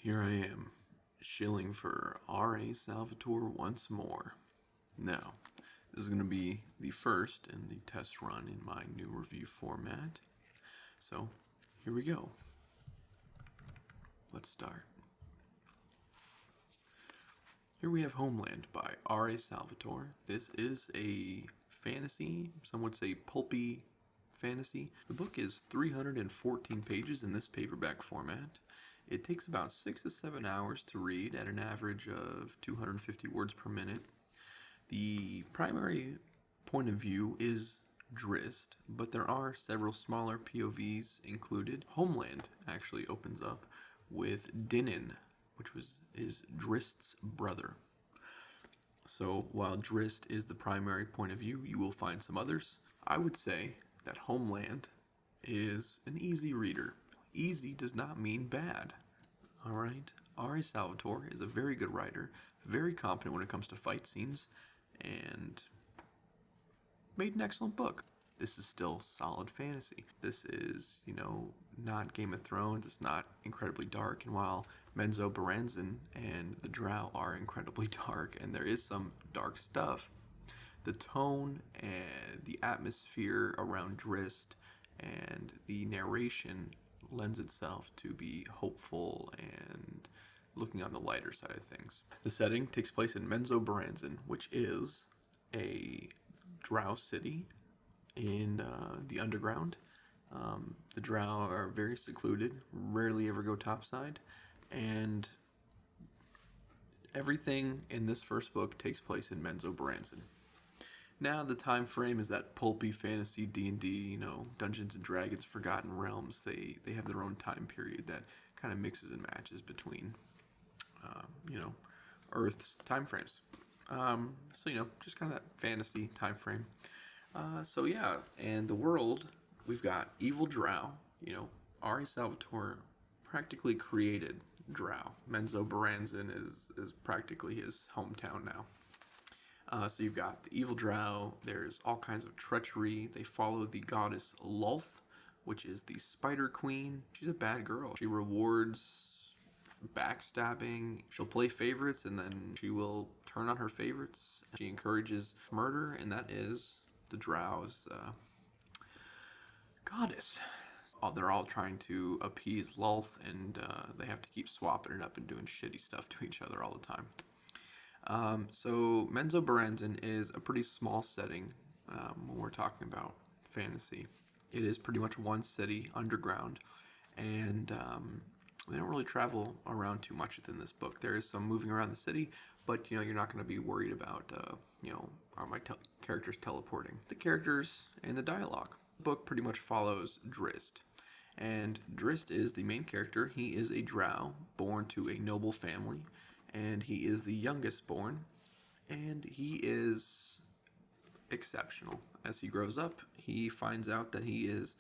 Here I am, shilling for R.A. Salvatore once more. Now, this is going to be the first in the test run in my new review format. So, here we go. Let's start. Here we have Homeland by R.A. Salvatore. This is a fantasy, some would say pulpy fantasy. The book is 314 pages in this paperback format. It takes about 6 to 7 hours to read at an average of 250 words per minute. The primary point of view is Drist, but there are several smaller POVs included. Homeland actually opens up with Dinan, which is Drist's brother. So while Drist is the primary point of view, you will find some others. I would say that Homeland is an easy reader. Easy does not mean bad. Alright? R.A. Salvatore is a very good writer, very competent when it comes to fight scenes, and made an excellent book. This is still solid fantasy. This is, not Game of Thrones. It's not incredibly dark. And while Menzo Baranzan and the Drow are incredibly dark, and there is some dark stuff, the tone and the atmosphere around Drist and the narration lends itself to be hopeful and looking on the lighter side of things. The setting takes place in Menzo Baranzan, which is a drow city in the underground. The drow are very secluded, rarely ever go topside, and everything in this first book takes place in Menzo Baranzan. Now the time frame is that pulpy fantasy D&D, Dungeons and Dragons, Forgotten Realms. They have their own time period that kind of mixes and matches between, Earth's time frames. Just kind of that fantasy time frame. And the world, we've got evil drow. R.A. Salvatore practically created drow. Menzo Baranzan is practically his hometown now. So you've got the evil drow, there's all kinds of treachery. They follow the goddess Lolth, which is the spider queen. She's a bad girl. She rewards backstabbing. She'll play favorites and then she will turn on her favorites. She encourages murder, and that is the drow's goddess. They're all trying to appease Lolth, and they have to keep swapping it up and doing shitty stuff to each other all the time. So Menzo Baranzan is a pretty small setting when we're talking about fantasy. It is pretty much one city underground, and they don't really travel around too much within this book. There is some moving around the city, but you're not going to be worried about are my characters teleporting. The characters and the dialogue. The book pretty much follows Drist. And Drist is the main character. He is a drow born to a noble family, and he is the youngest born, and he is exceptional. As he grows up, he finds out that he is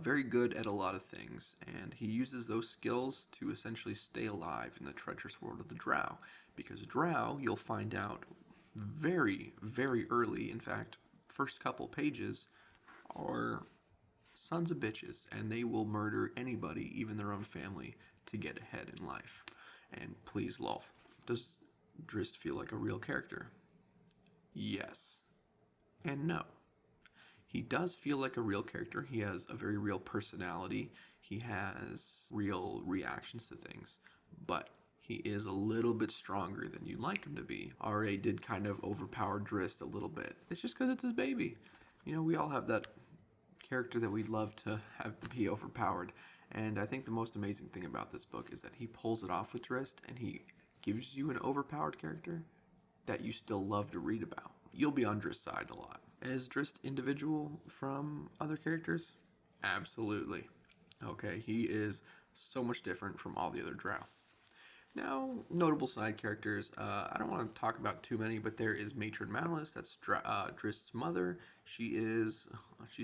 very good at a lot of things, and he uses those skills to essentially stay alive in the treacherous world of the drow. Because drow, you'll find out very, very early, in fact, first couple pages, are sons of bitches, and they will murder anybody, even their own family, to get ahead in life. And please, Lolth, does Drist feel like a real character? Yes. And no. He does feel like a real character. He has a very real personality. He has real reactions to things. But he is a little bit stronger than you'd like him to be. R.A. did kind of overpower Drist a little bit. It's just because it's his baby. We all have that character that we'd love to have be overpowered. And I think the most amazing thing about this book is that he pulls it off with Drist, and he gives you an overpowered character that you still love to read about. You'll be on Drist's side a lot. Is Drist individual from other characters? Absolutely. Okay, he is so much different from all the other drow. Now, notable side characters. I don't want to talk about too many, but there is Matron Malice. That's Drist's mother. She's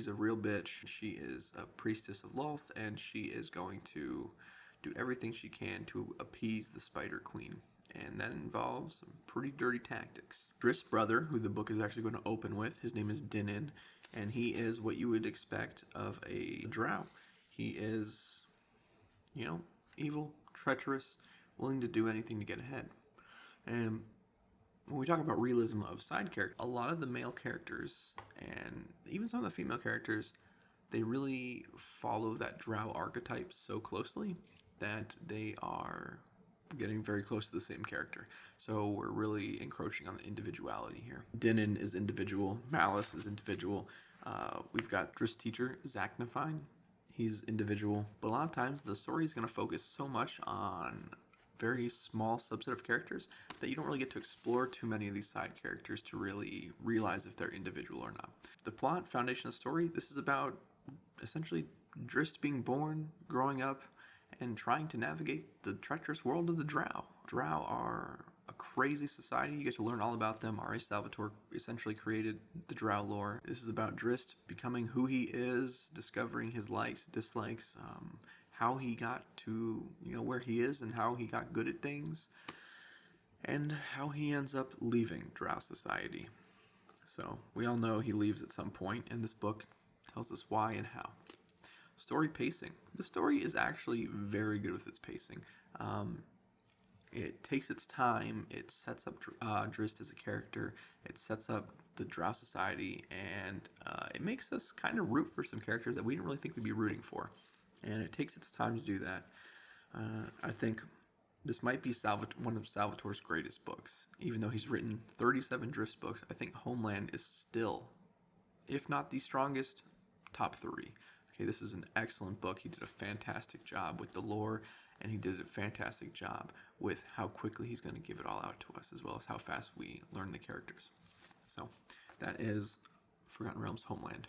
a real bitch. She is a priestess of Lolth, and she is going to do everything she can to appease the Spider Queen. And that involves some pretty dirty tactics. Drist's brother, who the book is actually going to open with, his name is Dinan, and he is what you would expect of a drow. He is, evil, treacherous, willing to do anything to get ahead. And when we talk about realism of side characters, a lot of the male characters and even some of the female characters, they really follow that drow archetype so closely that they are getting very close to the same character. So we're really encroaching on the individuality here. Dinan is individual. Malice is individual. We've got Driss teacher, Zachnifine. He's individual. But a lot of times the story is going to focus so much on very small subset of characters that you don't really get to explore too many of these side characters to really realize if they're individual or not. The plot, foundation of story, this is about essentially Driss being born, growing up, and trying to navigate the treacherous world of the Drow. Drow are a crazy society. You get to learn all about them. R.A. Salvatore essentially created the Drow lore. This is about Driss becoming who he is, discovering his likes, dislikes, how he got to where he is and how he got good at things, and how he ends up leaving Drow society. So we all know he leaves at some point, and this book tells us why and how. Story pacing. The story is actually very good with its pacing. It takes its time. It sets up Driss as a character. It sets up the Drow society, and it makes us kind of root for some characters that we didn't really think we'd be rooting for. And it takes its time to do that. I think this might be one of Salvatore's greatest books. Even though he's written 37 Driss books, I think Homeland is still, if not the strongest, top 3. Okay, this is an excellent book. He did a fantastic job with the lore, and he did a fantastic job with how quickly he's going to give it all out to us, as well as how fast we learn the characters. So that is Forgotten Realms Homeland.